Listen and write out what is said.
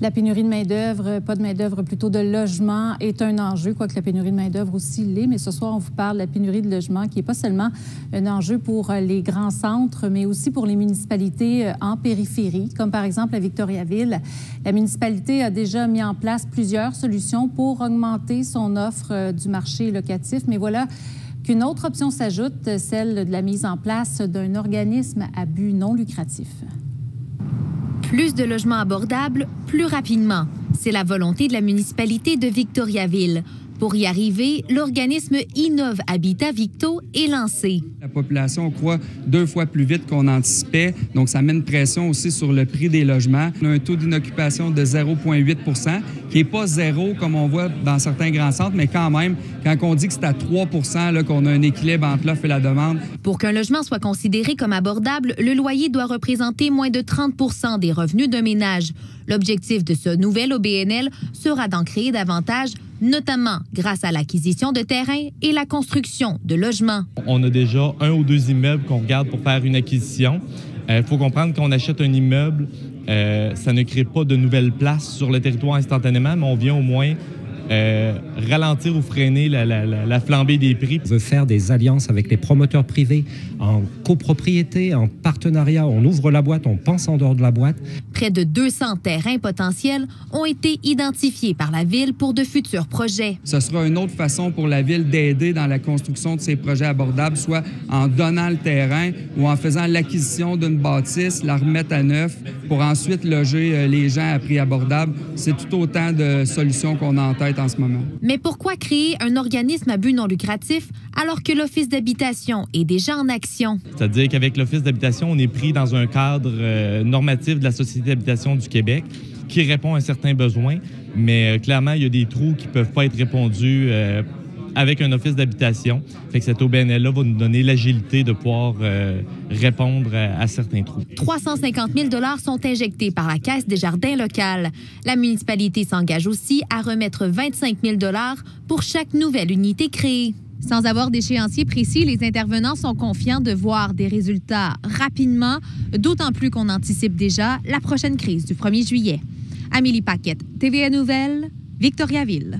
La pénurie de main-d'œuvre, pas de main-d'œuvre, plutôt de logement, est un enjeu, quoique la pénurie de main-d'œuvre aussi l'est. Mais ce soir, on vous parle de la pénurie de logement, qui n'est pas seulement un enjeu pour les grands centres, mais aussi pour les municipalités en périphérie, comme par exemple à Victoriaville. La municipalité a déjà mis en place plusieurs solutions pour augmenter son offre du marché locatif. Mais voilà qu'une autre option s'ajoute, celle de la mise en place d'un organisme à but non lucratif. Plus de logements abordables, plus rapidement. C'est la volonté de la municipalité de Victoriaville. Pour y arriver, l'organisme Innov Habitat Victo est lancé. La population croît 2 fois plus vite qu'on anticipait, donc ça met une pression aussi sur le prix des logements. On a un taux d'inoccupation de 0,8 %, qui n'est pas zéro comme on voit dans certains grands centres, mais quand même, quand on dit que c'est à 3 % qu'on a un équilibre entre l'offre et la demande. Pour qu'un logement soit considéré comme abordable, le loyer doit représenter moins de 30 % des revenus d'un ménage. L'objectif de ce nouvel OBNL sera d'en créer davantage, notamment grâce à l'acquisition de terrains et la construction de logements. On a déjà 1 ou 2 immeubles qu'on regarde pour faire une acquisition. Il faut comprendre qu'on achète un immeuble, ça ne crée pas de nouvelles places sur le territoire instantanément, mais on vient au moins ralentir ou freiner la flambée des prix. On veut faire des alliances avec les promoteurs privés en copropriété, en partenariat. On ouvre la boîte, on pense en dehors de la boîte. Près de 200 terrains potentiels ont été identifiés par la Ville pour de futurs projets. Ce sera une autre façon pour la Ville d'aider dans la construction de ces projets abordables, soit en donnant le terrain ou en faisant l'acquisition d'une bâtisse, la remettre à neuf pour ensuite loger les gens à prix abordable. C'est tout autant de solutions qu'on a en tête en ce moment. Mais pourquoi créer un organisme à but non lucratif alors que l'Office d'habitation est déjà en action? C'est-à-dire qu'avec l'Office d'habitation, on est pris dans un cadre normatif de la Société d'habitation du Québec qui répond à certains besoins, mais clairement, il y a des trous qui ne peuvent pas être répondus avec un office d'habitation. Fait que cet OBNL-là va nous donner l'agilité de pouvoir répondre à certains trous. 350 000 $ sont injectés par la Caisse des jardins locales. La municipalité s'engage aussi à remettre 25 000 $ pour chaque nouvelle unité créée. Sans avoir d'échéancier précis, les intervenants sont confiants de voir des résultats rapidement, d'autant plus qu'on anticipe déjà la prochaine crise du 1er juillet. Amélie Paquette, TVA Nouvelles, Victoriaville.